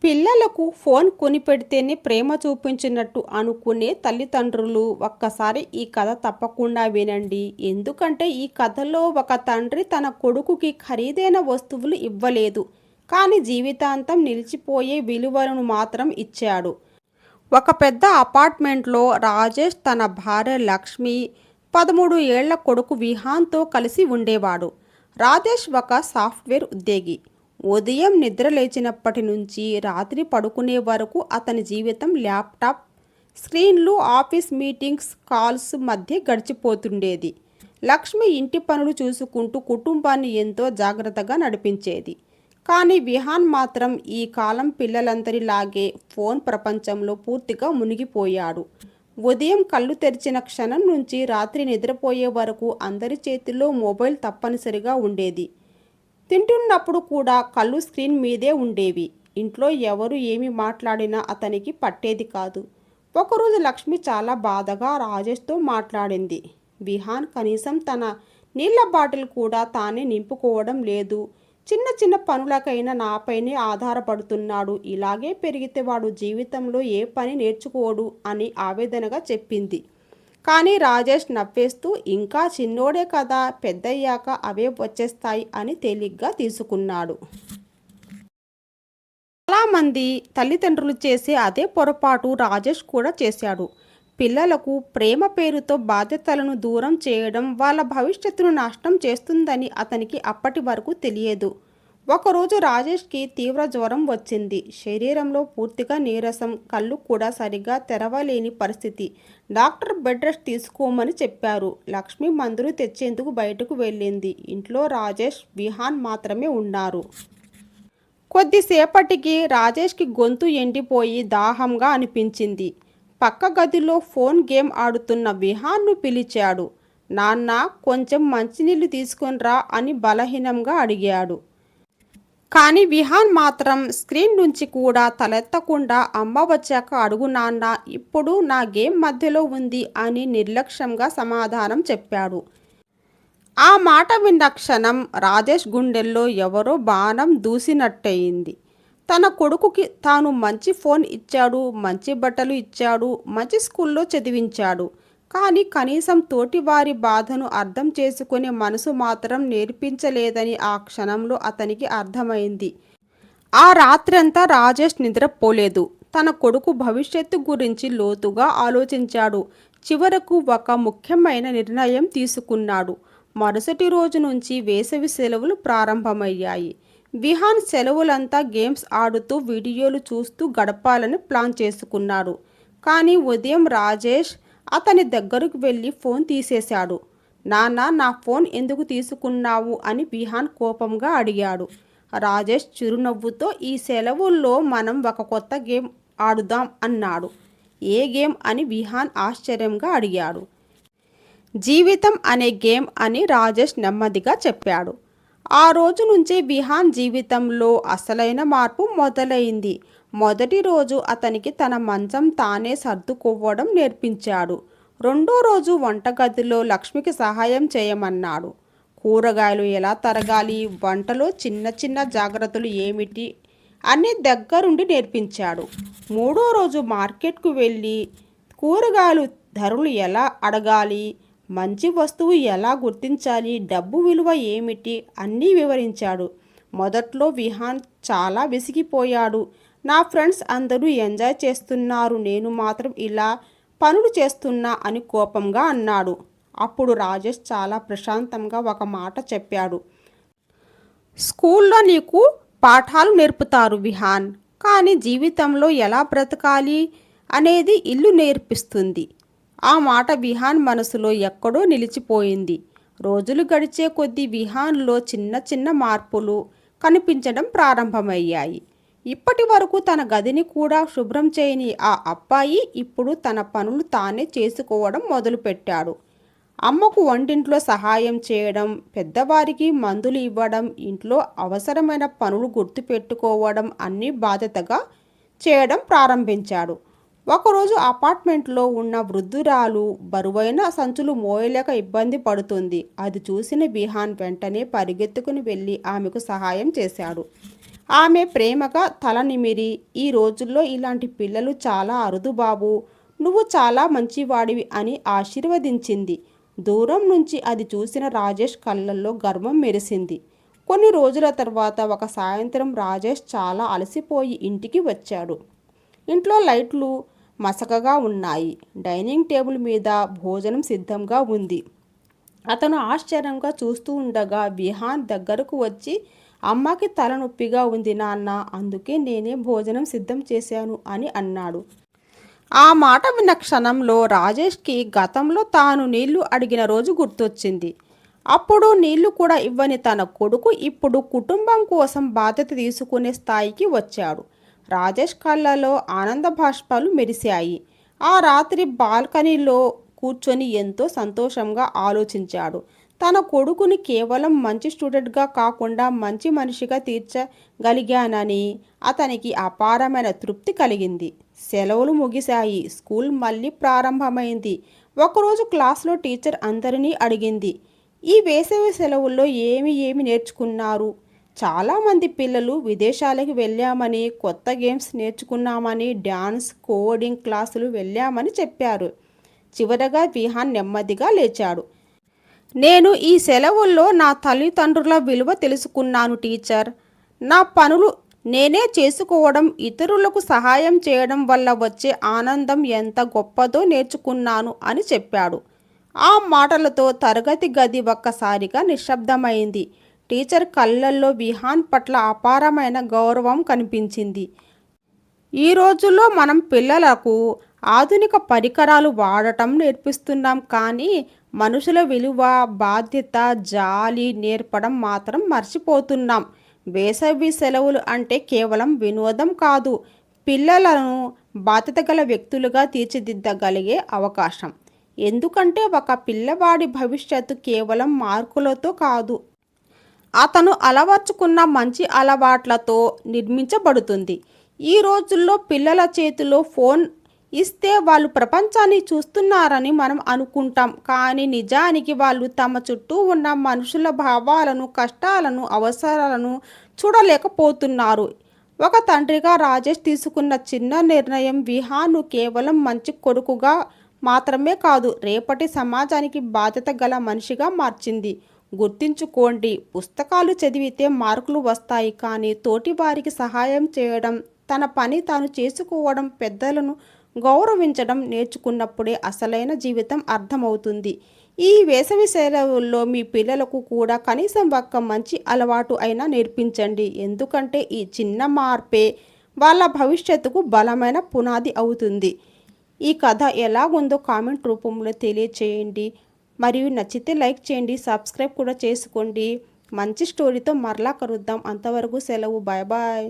పిల్లలకు ఫోన్ కొనిపెడితేనే ప్రేమ చూపించినట్టు అనుకునే తల్లిదండ్రులు ఒక్కసారి ఈ కథ తప్పకుండా వినండి. ఎందుకంటే ఈ కథలో ఒక తండ్రి తన కొడుకుకి ఖరీదైన వస్తువులు ఇవ్వలేదు, కానీ జీవితాంతం నిలిచిపోయే విలువలను మాత్రం ఇచ్చాడు. ఒక పెద్ద అపార్ట్మెంట్లో రాజేష్ తన భార్య లక్ష్మి, 13 ఏళ్ల కొడుకు విహాన్తో కలిసి ఉండేవాడు. రాజేష్ ఒక సాఫ్ట్వేర్ ఉద్యోగి. ఉదయం నిద్ర లేచినప్పటి నుంచి రాత్రి పడుకునే వరకు అతని జీవితం ల్యాప్టాప్ స్క్రీన్లు, ఆఫీస్ మీటింగ్స్, కాల్స్ మధ్య గడిచిపోతుండేది. లక్ష్మి ఇంటి పనులు చూసుకుంటూ కుటుంబాన్ని ఎంతో జాగ్రత్తగా నడిపించేది. కానీ విహాన్ మాత్రం ఈ కాలం పిల్లలందరిలాగే ఫోన్ ప్రపంచంలో పూర్తిగా మునిగిపోయాడు. ఉదయం కళ్ళు తెరిచిన క్షణం నుంచి రాత్రి నిద్రపోయే వరకు అందరి చేతిలో మొబైల్ తప్పనిసరిగా ఉండేది. తింటున్నప్పుడు కూడా కళ్ళు స్క్రీన్ మీదే ఉండేవి. ఇంట్లో ఎవరు ఏమి మాట్లాడినా అతనికి పట్టేది కాదు. ఒకరోజు లక్ష్మి చాలా బాధగా రాజేష్తో మాట్లాడింది. విహాన్ కనీసం తన నీళ్ల బాటిల్ కూడా తానే నింపుకోవడం లేదు. చిన్న చిన్న పనులకైనా నాపైనే ఆధారపడుతున్నాడు. ఇలాగే పెరిగితే వాడు జీవితంలో ఏ పని నేర్చుకోడు అని ఆవేదనగా చెప్పింది. కానీ రాజేష్ నవ్వేస్తూ, ఇంకా చిన్నోడే కదా, పెద్దయ్యాక అవే వచ్చేస్తాయి అని తేలిగ్గా తీసుకున్నాడు. చాలామంది తల్లిదండ్రులు చేసే అదే పొరపాటు రాజేష్ కూడా చేశాడు. పిల్లలకు ప్రేమ పేరుతో బాధ్యతలను దూరం చేయడం వాళ్ళ భవిష్యత్తును నాశనం చేస్తుందని అతనికి అప్పటి వరకు తెలియదు. ఒకరోజు రాజేష్కి తీవ్ర జ్వరం వచ్చింది. శరీరంలో పూర్తిగా నీరసం, కళ్ళు కూడా సరిగా తెరవలేని పరిస్థితి. డాక్టర్ బెడ్ రెస్ట్ తీసుకోమని చెప్పారు. లక్ష్మి మందులు తెచ్చేందుకు బయటకు వెళ్ళింది. ఇంట్లో రాజేష్, విహాన్ మాత్రమే ఉన్నారు. కొద్దిసేపటికి రాజేష్కి గొంతు ఎండిపోయి దాహంగా అనిపించింది. పక్క గదిలో ఫోన్ గేమ్ ఆడుతున్న విహాన్ను పిలిచాడు. నాన్న, కొంచెం మంచినీళ్ళు తీసుకునిరా అని బలహీనంగా అడిగాడు. కానీ విహాన్ మాత్రం స్క్రీన్ నుంచి కూడా తలెత్తకుండా, అమ్మ వచ్చాక అడుగు నాన్న, ఇప్పుడు నా గేమ్ మధ్యలో ఉంది అని నిర్లక్ష్యంగా సమాధానం చెప్పాడు. ఆ మాట విన్న క్షణం రాజేష్ గుండెల్లో ఎవరో బాణం దూసినట్టయింది. తన కొడుకుకి తాను మంచి ఫోన్ ఇచ్చాడు, మంచి బట్టలు ఇచ్చాడు, మంచి స్కూల్లో చదివించాడు. కానీ కనీసం తోటివారి బాధను అర్థం చేసుకునే మనసు మాత్రం నేర్పించలేదని ఆ క్షణంలో అతనికి అర్థమైంది. ఆ రాత్రంతా రాజేష్ నిద్రపోలేదు. తన కొడుకు భవిష్యత్తు గురించి లోతుగా ఆలోచించాడు. చివరకు ఒక ముఖ్యమైన నిర్ణయం తీసుకున్నాడు. మరుసటి రోజు నుంచి వేసవి సెలవులు ప్రారంభమయ్యాయి. విహాన్ సెలవులంతా గేమ్స్ ఆడుతూ, వీడియోలు చూస్తూ గడపాలని ప్లాన్ చేసుకున్నాడు. కానీ ఉదయం రాజేష్ అతని దగ్గరకు వెళ్ళి ఫోన్ తీసేశాడు. నాన్న, నా ఫోన్ ఎందుకు తీసుకున్నావు అని విహాన్ కోపంగా అడిగాడు. రాజేష్ చిరునవ్వుతో, ఈ సెలవుల్లో మనం ఒక కొత్త గేమ్ ఆడుదాం అన్నాడు. ఏ గేమ్ అని విహాన్ ఆశ్చర్యంగా అడిగాడు. జీవితం అనే గేమ్ అని రాజేష్ నెమ్మదిగా చెప్పాడు. ఆ రోజు నుంచే విహాన్ జీవితంలో అసలైన మార్పు మొదలైంది. మొదటి రోజు అతనికి తన మంచం తానే సర్దుకోవడం నేర్పించాడు. రెండో రోజు వంటగదిలో లక్ష్మికి సహాయం చేయమన్నాడు. కూరగాయలు ఎలా తరగాలి, వంటలో చిన్న చిన్న జాగ్రత్తలు ఏమిటి అన్నీ దగ్గరుండి నేర్పించాడు. మూడో రోజు మార్కెట్కు వెళ్ళి కూరగాయలు ధరలు ఎలా అడగాలి, మంచి వస్తువు ఎలా గుర్తించాలి, డబ్బు విలువ ఏమిటి అన్నీ వివరించాడు. మొదట్లో విహాన్ చాలా విసిగిపోయాడు. నా ఫ్రెండ్స్ అందరూ ఎంజాయ్ చేస్తున్నారు, నేను మాత్రం ఇలా పనులు చేస్తున్నా అని కోపంగా అన్నాడు. అప్పుడు రాజేష్ చాలా ప్రశాంతంగా ఒక మాట చెప్పాడు. స్కూల్లో నీకు పాఠాలు నేర్పుతారు విహాన్, కానీ జీవితంలో ఎలా బ్రతకాలి అనేది ఇల్లు నేర్పిస్తుంది. ఆ మాట విహాన్ మనసులో ఎక్కడో నిలిచిపోయింది. రోజులు గడిచే కొద్దీ విహాన్లో చిన్న చిన్న మార్పులు కనిపించడం ప్రారంభమయ్యాయి. ఇప్పటి వరకు తన గదిని కూడా శుభ్రం చేయని ఆ అబ్బాయి ఇప్పుడు తన పనులు తానే చేసుకోవడం మొదలుపెట్టాడు. అమ్మకు వంటింట్లో సహాయం చేయడం, పెద్దవారికి మందులు ఇవ్వడం, ఇంట్లో అవసరమైన పనులు గుర్తుపెట్టుకోవడం అన్నీ బాధ్యతగా చేయడం ప్రారంభించాడు. ఒకరోజు అపార్ట్మెంట్లో ఉన్న వృద్ధురాలు బరువైన సంచులు మోయలేక ఇబ్బంది పడుతుంది. అది చూసిన విహాన్ వెంటనే పరిగెత్తుకుని వెళ్ళి ఆమెకు సహాయం చేశాడు. ఆమె ప్రేమగా తల నిమిరి, ఈ రోజుల్లో ఇలాంటి పిల్లలు చాలా అరుదు బాబు, నువ్వు చాలా మంచివాడివి అని ఆశీర్వదించింది. దూరం నుంచి అది చూసిన రాజేష్ కళ్ళల్లో గర్వం మెరిసింది. కొన్ని రోజుల తర్వాత ఒక సాయంత్రం రాజేష్ చాలా అలసిపోయి ఇంటికి వచ్చాడు. ఇంట్లో లైట్లు మసకగా ఉన్నాయి. డైనింగ్ టేబుల్ మీద భోజనం సిద్ధంగా ఉంది. అతను ఆశ్చర్యంగా చూస్తూ ఉండగా విహాన్ దగ్గరకు వచ్చి, అమ్మకి తలనొప్పిగా ఉంది నాన్న, అందుకే నేనే భోజనం సిద్ధం చేశాను అని అన్నాడు. ఆ మాట విన్న క్షణంలో రాజేష్కి గతంలో తాను నీళ్లు అడిగిన రోజు గుర్తొచ్చింది. అప్పుడు నీళ్లు కూడా ఇవ్వని తన కొడుకు ఇప్పుడు కుటుంబం కోసం బాధ్యత తీసుకునే స్థాయికి వచ్చాడు. రాజేష్ కళ్ళలో ఆనంద బాష్పాలు మెరిశాయి. ఆ రాత్రి బాల్కనీలో కూర్చొని ఎంతో సంతోషంగా ఆలోచించాడు. తన కొడుకుని కేవలం మంచి స్టూడెంట్గా కాకుండా మంచి మనిషిగా తీర్చగలిగానని అతనికి అపారమైన తృప్తి కలిగింది. సెలవులు ముగిశాయి. స్కూల్ మళ్ళీ ప్రారంభమైంది. ఒకరోజు క్లాస్లో టీచర్ అందరినీ అడిగింది, ఈ వేసవి సెలవుల్లో ఏమి నేర్చుకున్నారు? చాలామంది పిల్లలు విదేశాలకు వెళ్ళామని, కొత్త గేమ్స్ నేర్చుకున్నామని, డ్యాన్స్, కోడింగ్ క్లాసులు వెళ్ళామని చెప్పారు. చివరగా విహాన్ నెమ్మదిగా లేచాడు. నేను ఈ సెలవుల్లో నా తల్లిదండ్రుల విలువ తెలుసుకున్నాను టీచర్. నా పనులు నేనే చేసుకోవడం, ఇతరులకు సహాయం చేయడం వల్ల వచ్చే ఆనందం ఎంత గొప్పదో నేర్చుకున్నాను అని చెప్పాడు. ఆ మాటలతో తరగతి గది ఒక్కసారిగా నిశ్శబ్దమైంది. టీచర్ కళ్ళల్లో విహాన్ పట్ల అపారమైన గౌరవం కనిపించింది. ఈ రోజుల్లో మనం పిల్లలకు ఆధునిక పరికరాలు వాడటం నేర్పిస్తున్నాం, కానీ మనుషుల విలువ, బాధ్యత, జాలి నేర్పడం మాత్రం మర్చిపోతున్నాం. వేసవి సెలవులు అంటే కేవలం వినోదం కాదు, పిల్లలను బాధ్యత గల వ్యక్తులుగా తీర్చిదిద్దగలిగే అవకాశం. ఎందుకంటే ఒక పిల్లవాడి భవిష్యత్తు కేవలం మార్కులతో కాదు, అతను అలవర్చుకున్న మంచి అలవాట్లతో నిర్మించబడుతుంది. ఈ రోజుల్లో పిల్లల చేతిలో ఫోన్ ఇస్తే వాళ్ళు ప్రపంచాన్ని చూస్తున్నారని మనం అనుకుంటాం, కానీ నిజానికి వాళ్ళు తమ చుట్టూ ఉన్న మనుషుల భావాలను, కష్టాలను, అవసరాలను చూడలేకపోతున్నారు. ఒక తండ్రిగా రాజేష్ తీసుకున్న చిన్న నిర్ణయం విహాన్ను కేవలం మంచి కొడుకుగా మాత్రమే కాదు, రేపటి సమాజానికి బాధ్యత గల మనిషిగా మార్చింది. గుర్తుంచుకోండి, పుస్తకాలు చదివితే మార్కులు వస్తాయి, కానీ తోటి వారికి సహాయం చేయడం, తన పని తాను చేసుకోవడం, పెద్దలను గౌరవించడం నేర్చుకున్నప్పుడే అసలైన జీవితం అర్థమవుతుంది. ఈ వేసవి సెలవుల్లో మీ పిల్లలకు కూడా కనీసం ఒక్క మంచి అలవాటు అయినా నేర్పించండి. ఎందుకంటే ఈ చిన్న మార్పే వాళ్ళ భవిష్యత్తుకు బలమైన పునాది అవుతుంది. ఈ కథ ఎలాగుందో కామెంట్ రూపంలో తెలియచేయండి. మరియు నచ్చితే లైక్ చేయండి, సబ్స్క్రైబ్ కూడా చేసుకోండి. మంచి స్టోరీతో మరలా కలుద్దాం. అంతవరకు సెలవు. Bye bye.